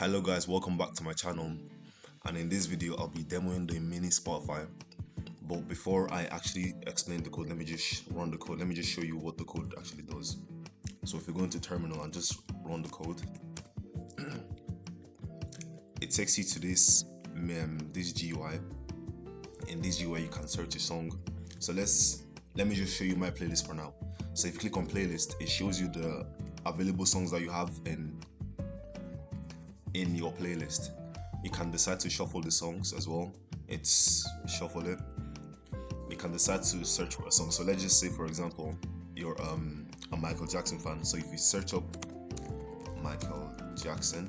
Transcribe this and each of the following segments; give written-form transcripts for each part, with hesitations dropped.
Hello guys, welcome back to my channel, and in this video I'll be demoing the mini Spotify. But before I actually explain the code, let me just run the code. Let me just show you what the code actually does. So if you go into terminal and just run the code, it takes you to this GUI. In this GUI you can search a song. So let me just show you my playlist for now. So if you click on playlist, it shows you the available songs that you have in your playlist. You can decide to shuffle the songs as well. It's shuffle it. You can decide to search for a song. So let's just say, for example, you're a Michael Jackson fan. So if you search up Michael Jackson,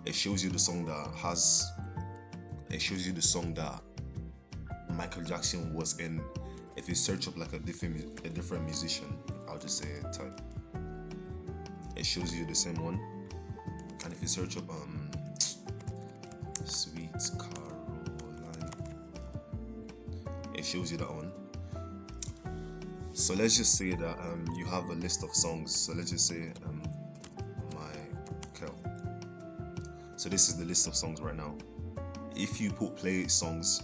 it shows you the song that Michael Jackson was in. If you search up like a different musician, I'll just say type, it shows you the same one. And if you search up Sweet Caroline, it shows you that one. So let's just say that you have a list of songs. So let's just say Michael. So this is the list of songs right now. If you put play songs,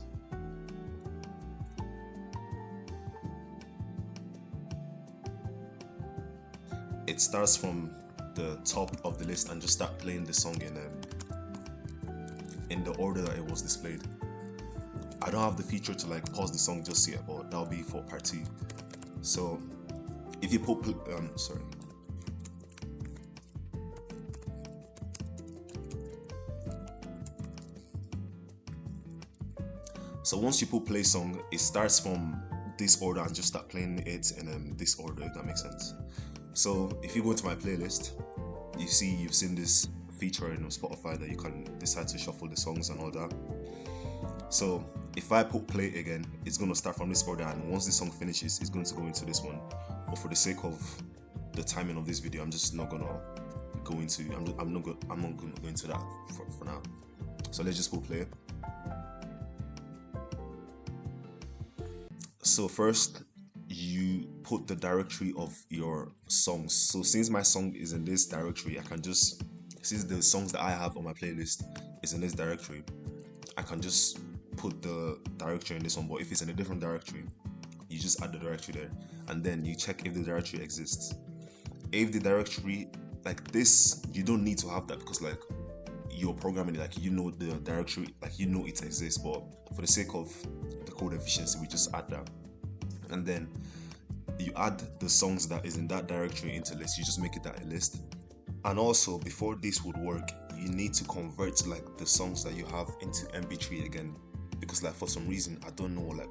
it starts from the top of the list and just start playing the song in the order that it was displayed. I don't have the feature to like pause the song just yet, but that'll be for part 2. So if you put so once you put play song, it starts from this order and just start playing it in this order, if that makes sense. So if you go into my playlist, you've seen this feature in Spotify that you can decide to shuffle the songs and all that. So if I put play again, it's going to start from this order, and once the song finishes, it's going to go into this one. But for the sake of the timing of this video, I'm just not gonna go into I'm not gonna go into that for now. So let's just put play. So first, you put the directory of your songs. So since my song is in this directory, since the songs that I have on my playlist is in this directory, I can just put the directory in this one. But if it's in a different directory, you just add the directory there, and then you check if the directory exists. If the directory like this, you don't need to have that, because like you're programming it, like you know the directory, like you know it exists. But for the sake of the code efficiency, we just add that, and then you add the songs that is in that directory into list. You just make it that a list. And also, before this would work, you need to convert like the songs that you have into MP3 again, because like for some reason, I don't know, like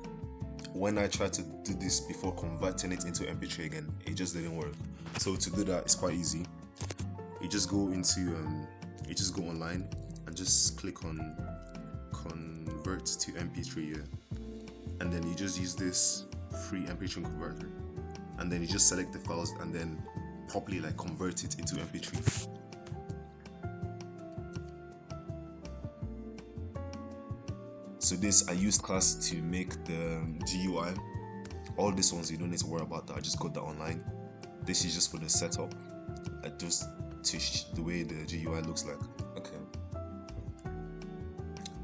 when I tried to do this before converting it into MP3 again, it just didn't work. So to do that, it's quite easy. You just go online and just click on convert to MP3 here, and then you just use this free MP3 converter, and then you just select the files and then properly like convert it into MP3. So this, I used class to make the GUI. All these ones you don't need to worry about that. I just got that online. This is just for the setup, just the way the GUI looks like. Okay.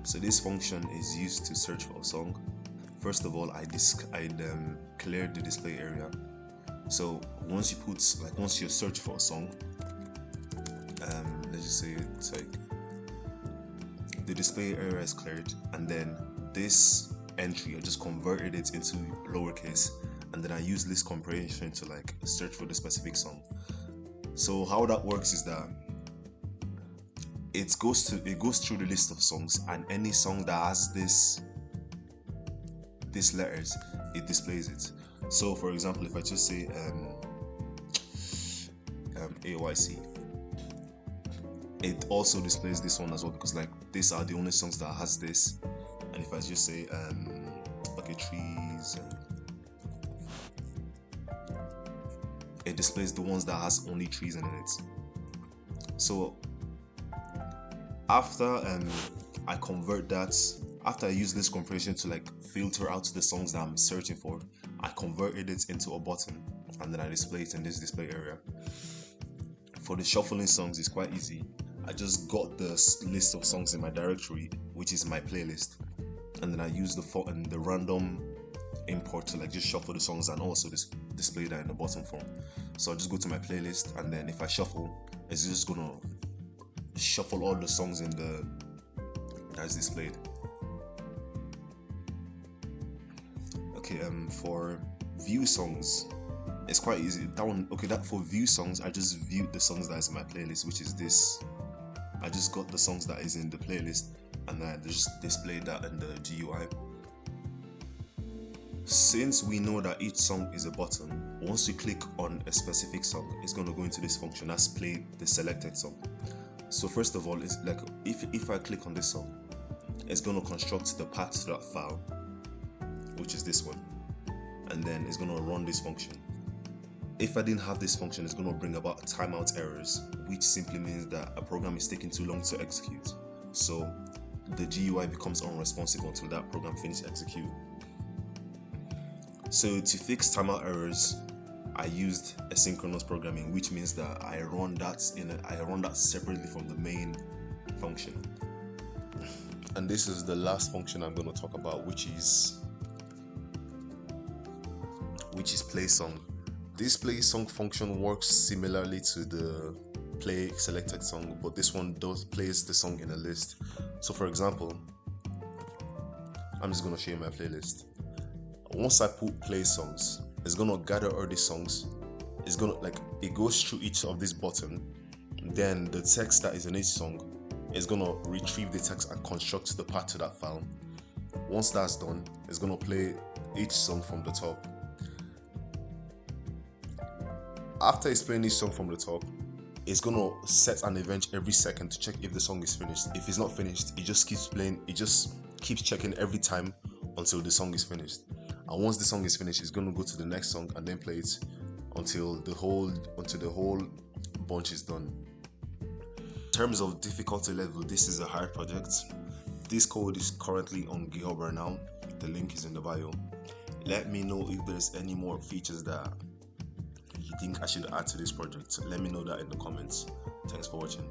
So this function is used to search for a song. First of all, I cleared the display area. So once you search for a song, let's just say it's like the display area is cleared, and then this entry, I just converted it into lowercase, and then I use list comprehension to like search for the specific song. So how that works is that it goes through the list of songs, and any song that has these letters, it displays it. So for example, if I just say AYC, it also displays this one as well, because like these are the only songs that has this. And if I just say okay, trees, it displays the ones that has only trees in it. So after I convert that, after I use this compression to like filter out the songs that I'm searching for, I converted it into a button, and then I display it in this display area. For the shuffling songs, it's quite easy. I just got the list of songs in my directory, which is my playlist, and then I use the random import to like just shuffle the songs and also display that in the bottom form. So I just go to my playlist, and then if I shuffle, it's just gonna shuffle all the songs in the that's displayed. Okay, for view songs, it's quite easy. That one, okay, that for view songs, I just viewed the songs that is in my playlist, which is this. I just got the songs that is in the playlist, and I just displayed that in the GUI. Since we know that each song is a button, once you click on a specific song, it's going to go into this function that's play the selected song. So first of all, it's like if I click on this song, it's going to construct the path to that file, which is this one, and then it's going to run this function. If I didn't have this function, it's going to bring about timeout errors, which simply means that a program is taking too long to execute. So the GUI becomes unresponsive until that program finishes executing. So to fix timeout errors, I used asynchronous programming, which means that I run that separately from the main function. And this is the last function I'm going to talk about, which is play song. This play song function works similarly to the play selected song, but this one plays the song in a list. So for example, I'm just going to show you my playlist. Once I put play songs, it's going to gather all these songs. It's going to it goes through each of these buttons. Then the text that is in each song is going to retrieve the text and construct the path to that file. Once that's done, it's going to play each song from the top. After it's playing each song from the top, it's going to set an event every second to check if the song is finished. If it's not finished, it just keeps playing. It just keeps checking every time until the song is finished. And once the song is finished, it's going to go to the next song and then play it until the whole bunch is done. In terms of difficulty level, this is a hard project. This code is currently on GitHub right now. The link is in the bio. Let me know if there's any more features that you think I should add to this project. Let me know that in the comments. Thanks for watching.